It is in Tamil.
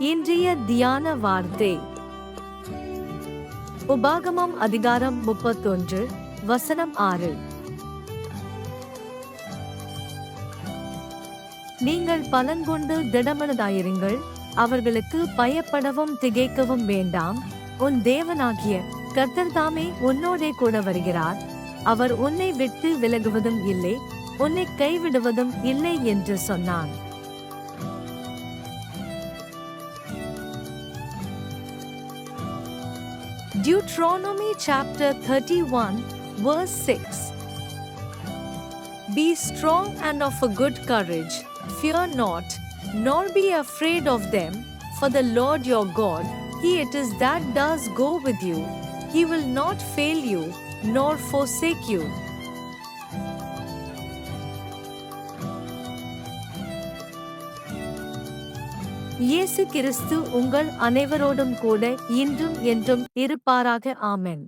இன்றைய தியான வார்த்தை உபாகமம் அதிகாரம் 31 வசனம் 6. நீங்கள் பலங்கொண்டு திடமனதாயிருங்கள், அவர்களுக்கு பயப்படவும் திகைக்கவும் வேண்டாம். உன் தேவனாகிய கர்த்தர் தாமே உன்னோடே கூட வருகிறார். அவர் உன்னை விட்டு விலகுவதும் இல்லை, உன்னை கைவிடுவதும் இல்லை என்று சொன்னான். Deuteronomy chapter 31 verse 6. Be strong and of a good courage, fear not, nor be afraid of them, for the Lord your God, He it is that does go with you. He will not fail you, nor forsake you. இயேசு கிறிஸ்து உங்கள் அனைவரோடும் கூட இன்றும் என்றும் இருப்பாராக. ஆமென்.